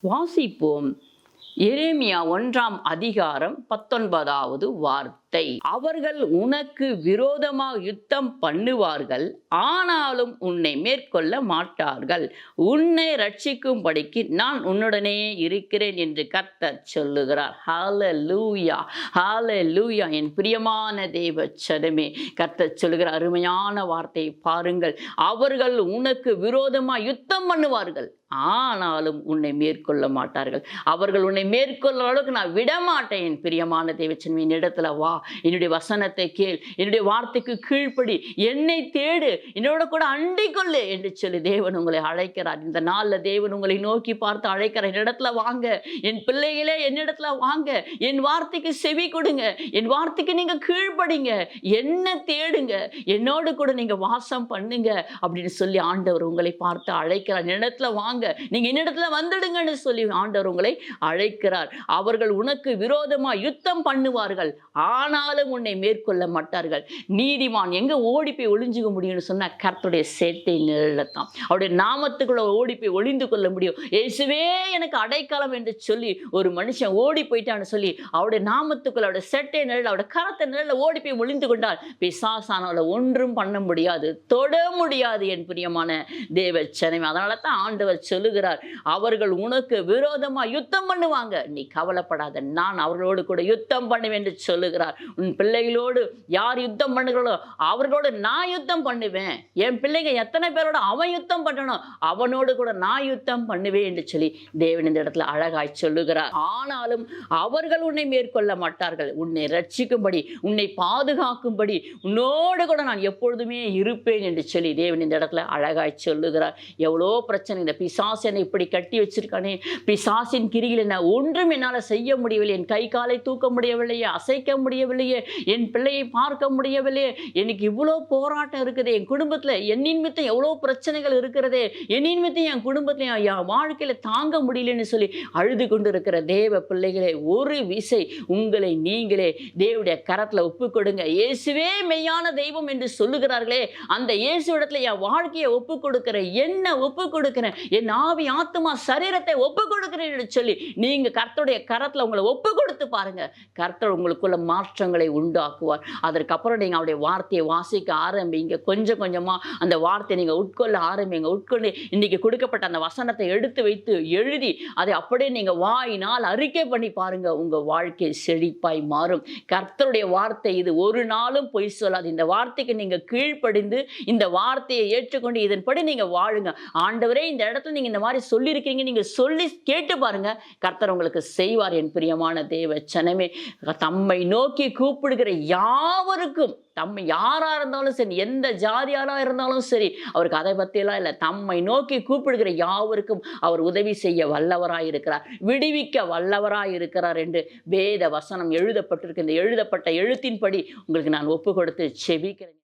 வாசிப்போம். எரேமியா 1ஆம் அதிகாரம் 19வது வார்த்தை. அவர்கள் உனக்கு விரோதமாக யுத்தம் பண்ணுவார்கள், ஆனாலும் உன்னை மேற்கொள்ள மாட்டார்கள். உன்னை ரட்சிக்கும்படிக்கு நான் உன்னுடனே இருக்கிறேன் என்று கர்த்தர் சொல்லுகிறார். ஹல்லேலூயா, ஹல்லேலூயா. என் பிரியமான தேவ ஜனமே, கர்த்தர் சொல்லுகிற அருமையான வார்த்தையை பாருங்கள். அவர்கள் உனக்கு விரோதமாக யுத்தம் பண்ணுவார்கள், ஆனாலும் உன்னை மேற்கொள்ள மாட்டார்கள். அவர்கள் உன்னை மேற்கொள்ற அளவுக்கு நான் விடமாட்டேன். என் பிரியமான தேவச்சனமே, என்னிடத்துல வா, என்னுடைய வசனத்தை கேள், என்னுடைய வார்த்தைக்கு கீழ்ப்படி, என்னை தேடு, என்னோட கூட அண்டிக் கொள்ளு என்று சொல்லி தேவன் உங்களை அழைக்கிறார். இந்த நாள்ல தேவன் உங்களை நோக்கி பார்த்து அழைக்கிறார். என்னிடத்துல வாங்க, என் பிள்ளைகளே, என்னிடத்துல வாங்க, என் வார்த்தைக்கு செவி கொடுங்க, என் வார்த்தைக்கு நீங்க கீழ்ப்படிங்க, என்ன தேடுங்க, என்னோடு கூட நீங்க வாசம் பண்ணுங்க அப்படின்னு சொல்லி ஆண்டவர் உங்களை பார்த்து அழைக்கிறார். என்னிடத்துல வாங்க, நீங்க என்னிடத்துல வந்துடுங்கன்னு சொல்லி ஆண்டவர் உங்களை அழைக்கிறார். அவர்கள் உனக்கு விரோதமா யுத்தம் பண்ணுவார்கள், ஆனாலும் உன்னை மேற்கொள்ள மாட்டார்கள். நீதிமான் எங்க ஓடி போய் ஒளிஞ்சுக்க முடியும்னு சொன்னா கர்த்தருடைய சேட்டை நிழலத்தான். அவருடைய நாமத்துக்குள்ள ஓடி போய் ஒளிந்து கொள்ள முடியும். இயேசுவே எனக்கு அடைக்கலம் என்று சொல்லி ஒரு மனுஷன் ஓடி போயிட்டான்னு சொல்லி அவருடைய நாமத்துக்குள்ள, அவருடைய சேட்டை நிழல், அவருடைய கரத்தை நிழல ஓடி போய் ஒளிந்து கொண்டால் பிசாசானவளை ஒன்றும் பண்ண முடியாது, தொட முடியாது. என் பிரியமான தேவ ஜனமே, அதனால தான் ஆண்டவர் சொல்லுகிறார், அவர்கள் உனக்கு விரோதமா யுத்தம் பண்ணுவாங்க, நீ கவலைப்படாத, நான் அவர்களோடு கூட யுத்தம் பண்ணுவேன் என்று சொல்லுகிறார். உன் பிள்ளைகளோடு யார் யுத்தம் பண்ணுகிறோ அவர்களோடு நான் யுத்தம் பண்ணுவேன். என் பிள்ளைங்க எத்தனை பேரோட அவன் யுத்தம் பண்ணணும், அவனோடு கூட நான் யுத்தம் பண்ணுவேன் என்று சொல்லி தேவன் இந்த இடத்துல அழகாய் சொல்லுகிறார். ஆனாலும் அவர்கள் உன்னை மேற்கொள்ள மாட்டார்கள். உன்னை ரட்சிக்கும்படி, உன்னை பாதுகாக்கும்படி, உன்னோடு கூட நான் எப்பொழுதுமே இருப்பேன் என்று சொல்லி தேவன் இந்த இடத்துல அழகாய் சொல்லுகிறார். எவ்வளோ பிரச்சனை, இந்த பிசாசு என்னை இப்படி கட்டி வச்சிருக்கானே, பிசாசின் கிரியில் என்ன ஒன்றும் என்னால் செய்ய முடியவில்லை, என் கை காலை தூக்க முடியவில்லையே, அசைக்க முடியவில்லையே, என் பிள்ளையை பார்க்க முடியவில்லையே, எனக்கு இவ்வளோ போராட்டம் இருக்குது, என் குடும்பத்தில் என் நிமித்தம் எவ்வளோ பிரச்சனைகள் இருக்கிறதே, என் நிமித்தம் என் குடும்பத்தில் என் வாழ்க்கையில் தாங்க முடியலன்னு சொல்லி அழுது கொண்டு இருக்கிற தேவ பிள்ளைகளே, ஒரு விசை உங்களை நீங்களே தேவனுடைய கரத்தில் ஒப்பு கொடுங்க. இயேசுவே மெய்யான தெய்வம் என்று சொல்லுகிறார்களே, அந்த இயேசு இடத்துல என் வாழ்க்கையை ஒப்பு கொடுக்கிறேன், என்ன ஒப்பு கொடுக்கிறேன், என் ஆவி ஆத்துமா சரீரத்தை ஒப்பு கொடுக்கிறேன் என்று சொல்லி நீங்க கர்த்தருடைய கரத்துல உங்களை ஒப்பு கொடுத்து பாருங்க. கர்த்தர் உங்களுக்குள்ள மாற்றங்களை உண்டாக்குவார். அதற்கப்புறம் நீங்க அவருடைய வார்த்தையை வாசிக்க ஆரம்பிங்க. கொஞ்சம் கொஞ்சமா அந்த வார்த்தையை நீங்க உட்கொள்ள ஆரம்பிங்க. உட்கொண்டு இன்னைக்கு கொடுக்கப்பட்ட அந்த வசனத்தை எடுத்து வைத்து எழுதி அதை அப்படியே நீங்க வாயினால் அறிக்கை பண்ணி பாருங்க. உங்க வாழ்க்கை செழிப்பாய் மாறும். கர்த்தருடைய வார்த்தை இது, ஒரு நாளும் பொய் சொல்லாது. இந்த வார்த்தைக்கு நீங்க கீழ்ப்படிந்து இந்த வார்த்தையை ஏற்றுக்கொண்டு இதன்படி நீங்க வாழுங்க. ஆண்டவரே, இந்த இடத்துல நீங்க இந்த மாதிரி சொல்லியிருக்கீங்க, நீங்க சொல்லி கேட்டு பாருங்க, கர்த்தர் உங்களுக்கு செய்வார். என் பிரியமான தேவ ஜனமே, தம்மை நோக்கி கூப்பிடுகிற யாவருக்கும், தம்மை யாரா இருந்தாலும் சரி, எந்த ஜாதியாரா இருந்தாலும் சரி, அவருக்கு அதை பற்றியெல்லாம் இல்லை. தம்மை நோக்கி கூப்பிடுகிற யாவருக்கும் அவர் உதவி செய்ய வல்லவராய் இருக்கிறார், விடுவிக்க வல்லவராய் இருக்கிறார் என்று வேத வசனம் எழுதப்பட்டிருக்கு. இந்த எழுதப்பட்ட எழுத்தின்படி உங்களுக்கு நான் ஒப்பு கொடுத்து செபிக்கிறேன்.